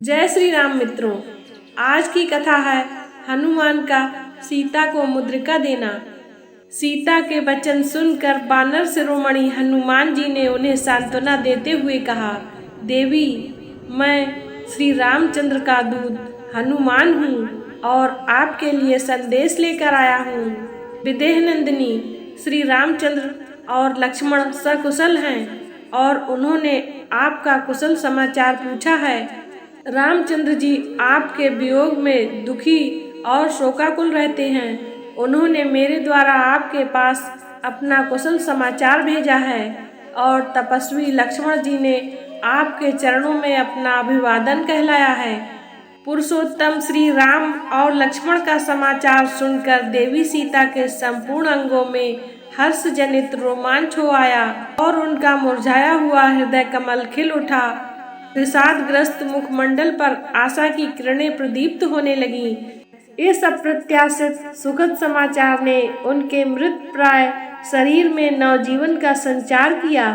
जय श्री राम मित्रों, आज की कथा है हनुमान का सीता को मुद्रिका देना। सीता के वचन सुनकर बानर शिरोमणि हनुमान जी ने उन्हें सांत्वना देते हुए कहा, देवी, मैं श्री रामचंद्र का दूत हनुमान हूँ और आपके लिए संदेश लेकर आया हूँ। विदेह नंदिनी श्री रामचंद्र और लक्ष्मण सकुशल हैं और उन्होंने आपका कुशल समाचार पूछा है। रामचंद्र जी आपके वियोग में दुखी और शोकाकुल रहते हैं। उन्होंने मेरे द्वारा आपके पास अपना कुशल समाचार भेजा है और तपस्वी लक्ष्मण जी ने आपके चरणों में अपना अभिवादन कहलाया है। पुरुषोत्तम श्री राम और लक्ष्मण का समाचार सुनकर देवी सीता के संपूर्ण अंगों में हर्ष जनित रोमांच हो आया और उनका मुरझाया हुआ हृदय कमल खिल उठा। विषादग्रस्त मुखमंडल पर आशा की किरणें प्रदीप्त होने लगीं। इस अप्रत्याशित सुखद समाचार ने उनके मृत प्राय शरीर में नवजीवन का संचार किया।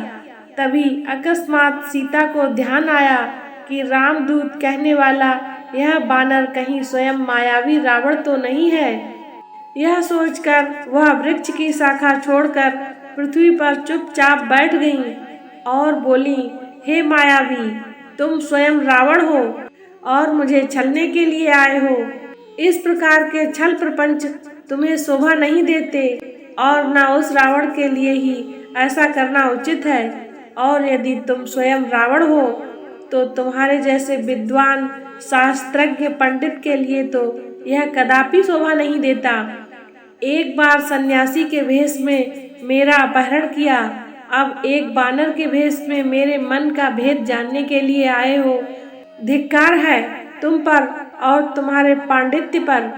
तभी अकस्मात सीता को ध्यान आया कि रामदूत कहने वाला यह बानर कहीं स्वयं मायावी रावण तो नहीं है। यह सोचकर वह वृक्ष की शाखा छोड़कर पृथ्वी पर चुपचाप बैठ गईं और बोली, हे मायावी, तुम स्वयं रावण हो और मुझे छलने के लिए आए हो। इस प्रकार के छल प्रपंच तुम्हें शोभा नहीं देते और न उस रावण के लिए ही ऐसा करना उचित है। और यदि तुम स्वयं रावण हो तो तुम्हारे जैसे विद्वान शास्त्रज्ञ पंडित के लिए तो यह कदापि शोभा नहीं देता। एक बार सन्यासी के वेश में मेरा अपहरण किया, अब एक बानर के वेश में मेरे मन का भेद जानने के लिए आए हो। धिक्कार है तुम पर और तुम्हारे पांडित्य पर।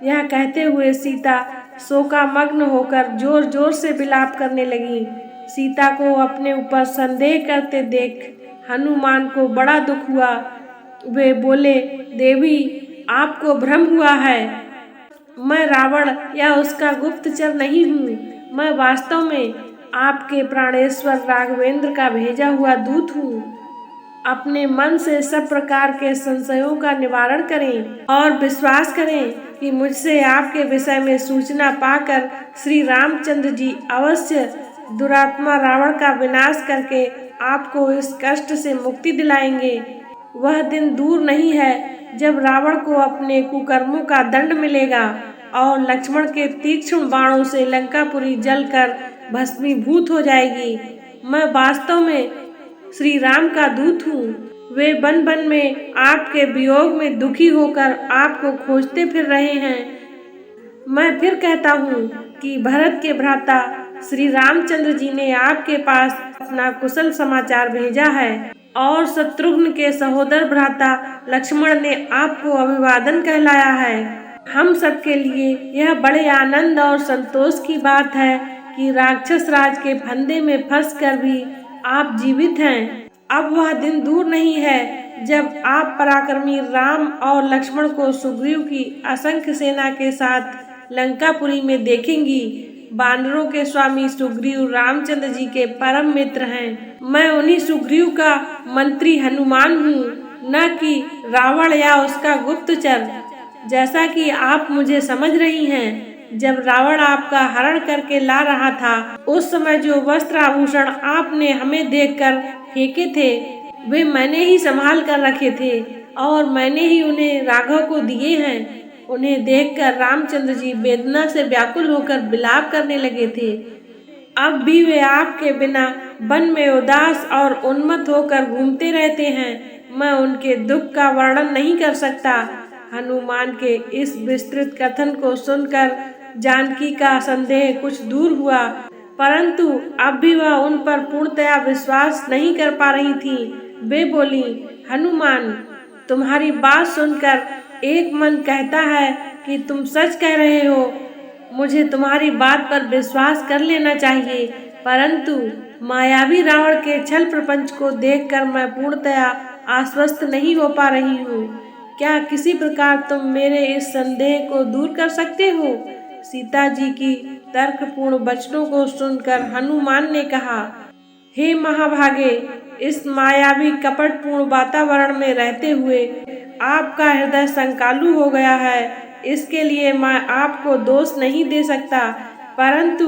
यह कहते हुए सीता शोकामग्न होकर जोर जोर से विलाप करने लगी। सीता को अपने ऊपर संदेह करते देख हनुमान को बड़ा दुख हुआ। वे बोले, देवी, आपको भ्रम हुआ है। मैं रावण या उसका गुप्तचर नहीं हूँ। मैं वास्तव में आपके प्राणेश्वर राघवेंद्र का भेजा हुआ दूत हूँ। अपने मन से सब प्रकार के संशयों का निवारण करें और विश्वास करें कि मुझसे आपके विषय में सूचना पाकर श्री रामचंद्र जी अवश्य दुरात्मा रावण का विनाश करके आपको इस कष्ट से मुक्ति दिलाएंगे। वह दिन दूर नहीं है जब रावण को अपने कुकर्मों का दंड मिलेगा और लक्ष्मण के तीक्ष्ण बाणों से लंकापुरी जलकर भस्मीभूत हो जाएगी। मैं वास्तव में श्री राम का दूत हूँ। वे बन बन में आपके वियोग में दुखी होकर आपको खोजते फिर रहे हैं। मैं फिर कहता हूँ कि भरत के भ्राता श्री रामचंद्र जी ने आपके पास अपना कुशल समाचार भेजा है और शत्रुघ्न के सहोदर भ्राता लक्ष्मण ने आपको अभिवादन कहलाया है। हम सबके लिए यह बड़े आनंद और संतोष की बात है कि राक्षस राज के फंदे में फंसकर भी आप जीवित हैं। अब वह दिन दूर नहीं है जब आप पराक्रमी राम और लक्ष्मण को सुग्रीव की असंख्य सेना के साथ लंकापुरी में देखेंगी। बानरों के स्वामी सुग्रीव रामचंद्र जी के परम मित्र हैं। मैं उन्हीं सुग्रीव का मंत्री हनुमान हूँ, न कि रावण या उसका गुप्तचर। जैसा कि आप मुझे समझ रही हैं, जब रावण आपका हरण करके ला रहा था उस समय जो वस्त्र आभूषण आपने हमें देखकर फेंके थे वे मैंने ही संभाल कर रखे थे और मैंने ही उन्हें राघव को दिए हैं। उन्हें देखकर रामचंद्र जी वेदना से व्याकुल होकर विलाप करने लगे थे। अब भी वे आपके बिना वन में उदास और उन्मत्त होकर घूमते रहते हैं। मैं उनके दुख का वर्णन नहीं कर सकता। हनुमान के इस विस्तृत कथन को सुनकर जानकी का संदेह कुछ दूर हुआ, परंतु अब भी वह उन पर पूर्णतया विश्वास नहीं कर पा रही थी। वे बोली, हनुमान, तुम्हारी बात सुनकर एक मन कहता है कि तुम सच कह रहे हो। मुझे तुम्हारी बात पर विश्वास कर लेना चाहिए, परंतु मायावी रावण के छल प्रपंच को देखकर मैं पूर्णतया आश्वस्त नहीं हो पा रही हूँ। क्या किसी प्रकार तुम मेरे इस संदेह को दूर कर सकते हो? सीता जी की तर्कपूर्ण वचनों को सुनकर हनुमान ने कहा, हे महाभागे, इस मायावी कपटपूर्ण वातावरण में रहते हुए आपका हृदय संकालू हो गया है। इसके लिए मैं आपको दोष नहीं दे सकता, परंतु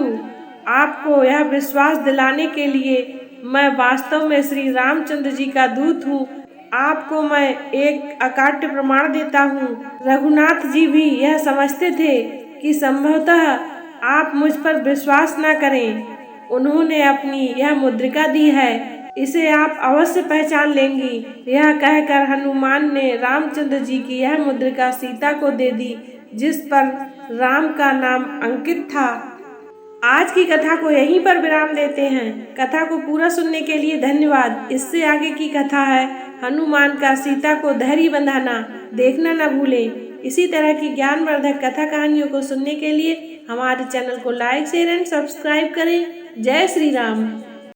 आपको यह विश्वास दिलाने के लिए मैं वास्तव में श्री रामचंद्र जी का दूत हूँ। आपको मैं एक अकाट्य प्रमाण देता हूँ। रघुनाथ जी भी यह समझते थे कि संभवतः आप मुझ पर विश्वास न करें। उन्होंने अपनी यह मुद्रिका दी है, इसे आप अवश्य पहचान लेंगी। यह कहकर हनुमान ने रामचंद्र जी की यह मुद्रिका सीता को दे दी, जिस पर राम का नाम अंकित था। आज की कथा को यहीं पर विराम देते हैं। कथा को पूरा सुनने के लिए धन्यवाद। इससे आगे की कथा है हनुमान का सीता को धैर्य बंधाना। देखना न भूलें। इसी तरह की ज्ञानवर्धक कथा कहानियों को सुनने के लिए हमारे चैनल को लाइक शेयर एंड सब्सक्राइब करें। जय श्री राम।